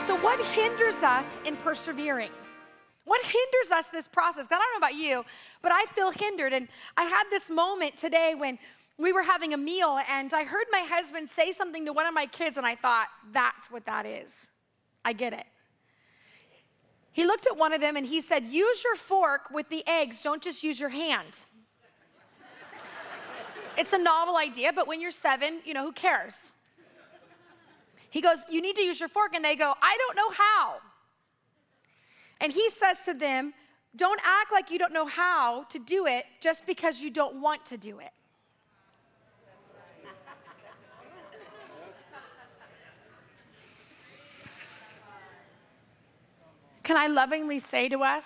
So what hinders us in persevering? What hinders us this process? I don't know about you, but I feel hindered. And I had this moment today when we were having a meal and I heard my husband say something to one of my kids and I thought, that's what that is. I get it. He looked at one of them and he said, use your fork with the eggs, don't just use your hand. It's a novel idea, but when you're 7, who cares? He goes, you need to use your fork. And they go, I don't know how. And he says to them, don't act like you don't know how to do it just because you don't want to do it. Can I lovingly say to us,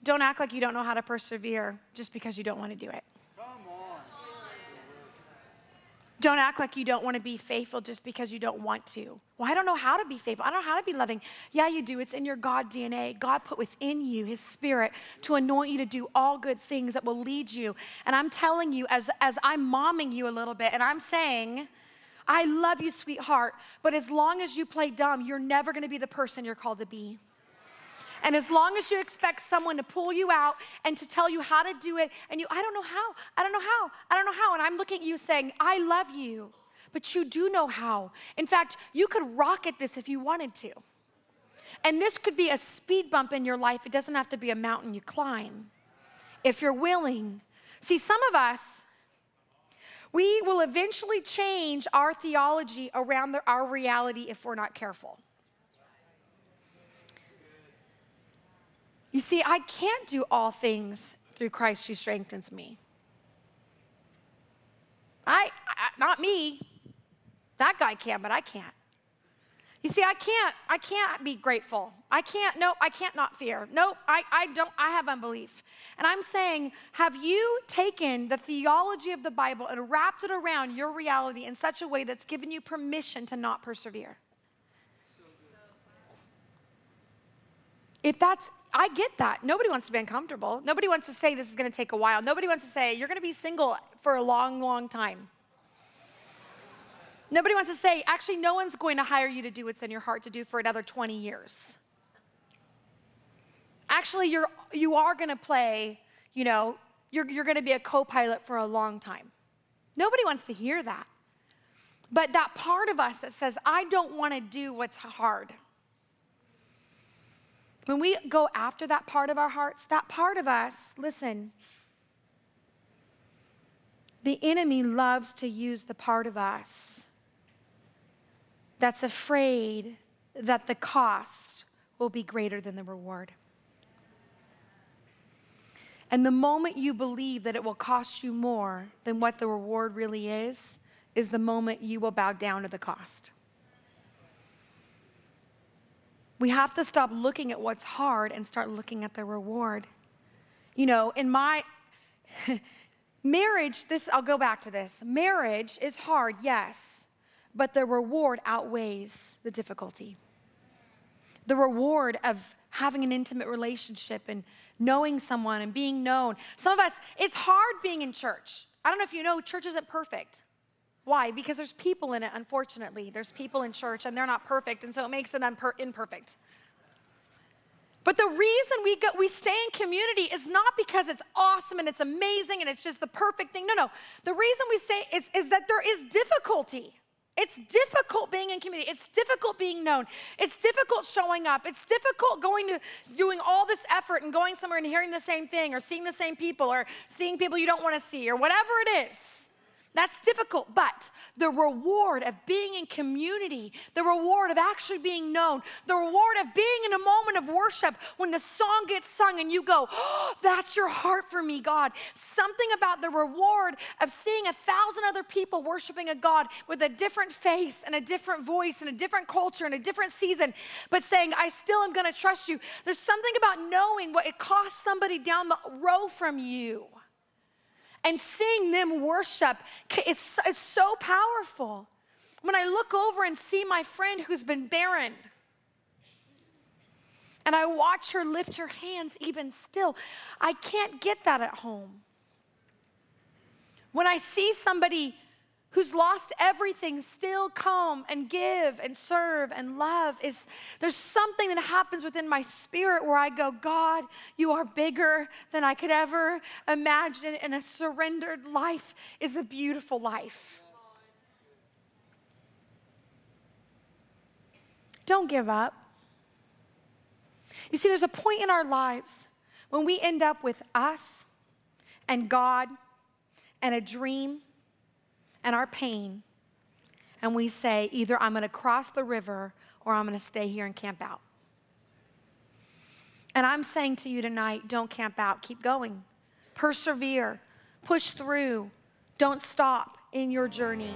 don't act like you don't know how to persevere just because you don't want to do it. Don't act like you don't want to be faithful just because you don't want to. Well, I don't know how to be faithful. I don't know how to be loving. Yeah, you do. It's in your God DNA. God put within you his spirit to anoint you to do all good things that will lead you. And I'm telling you, as I'm momming you a little bit, and I'm saying, I love you, sweetheart, but as long as you play dumb, you're never going to be the person you're called to be. And as long as you expect someone to pull you out and to tell you how to do it, and I don't know how, and I'm looking at you saying, I love you, but you do know how. In fact, you could rocket this if you wanted to. And this could be a speed bump in your life. It doesn't have to be a mountain you climb, if you're willing. See, some of us, we will eventually change our theology around our reality if we're not careful. You see, I can't do all things through Christ who strengthens me. Not me. That guy can, but I can't. You see, I can't be grateful. I can't not fear. Nope, I have unbelief. And I'm saying, have you taken the theology of the Bible and wrapped it around your reality in such a way that's given you permission to not persevere? I get that. Nobody wants to be uncomfortable. Nobody wants to say this is going to take a while. Nobody wants to say you're going to be single for a long, long time. Nobody wants to say, actually, no one's going to hire you to do what's in your heart to do for another 20 years. Actually, you are going to play, you're going to be a co-pilot for a long time. Nobody wants to hear that. But that part of us that says, I don't want to do what's hard. When we go after that part of our hearts, that part of us, listen, the enemy loves to use the part of us that's afraid that the cost will be greater than the reward. And the moment you believe that it will cost you more than what the reward really is the moment you will bow down to the cost. We have to stop looking at what's hard and start looking at the reward. In my marriage, I'll go back to this. Marriage is hard, yes, but the reward outweighs the difficulty. The reward of having an intimate relationship and knowing someone and being known. Some of us, it's hard being in church. I don't know if you know, church isn't perfect. Why? Because there's people in it, unfortunately. There's people in church, and they're not perfect, and so it makes it imperfect. But the reason we stay in community is not because it's awesome and it's amazing and it's just the perfect thing. No. The reason we stay is that there is difficulty. It's difficult being in community. It's difficult being known. It's difficult showing up. It's difficult doing all this effort and going somewhere and hearing the same thing or seeing the same people or seeing people you don't want to see or whatever it is. That's difficult, but the reward of being in community, the reward of actually being known, the reward of being in a moment of worship when the song gets sung and you go, oh, that's your heart for me, God. Something about the reward of seeing 1,000 other people worshiping a God with a different face and a different voice and a different culture and a different season, but saying, I still am going to trust you. There's something about knowing what it costs somebody down the row from you. And seeing them worship is so powerful. When I look over and see my friend who's been barren, and I watch her lift her hands even still, I can't get that at home. When I see somebody who's lost everything still come and give and serve and love. There's something that happens within my spirit where I go, God, you are bigger than I could ever imagine, and a surrendered life is a beautiful life. Don't give up. You see, there's a point in our lives when we end up with us and God and a dream and our pain, and we say, either I'm going to cross the river or I'm going to stay here and camp out. And I'm saying to you tonight, don't camp out. Keep going. Persevere. Push through. Don't stop in your journey.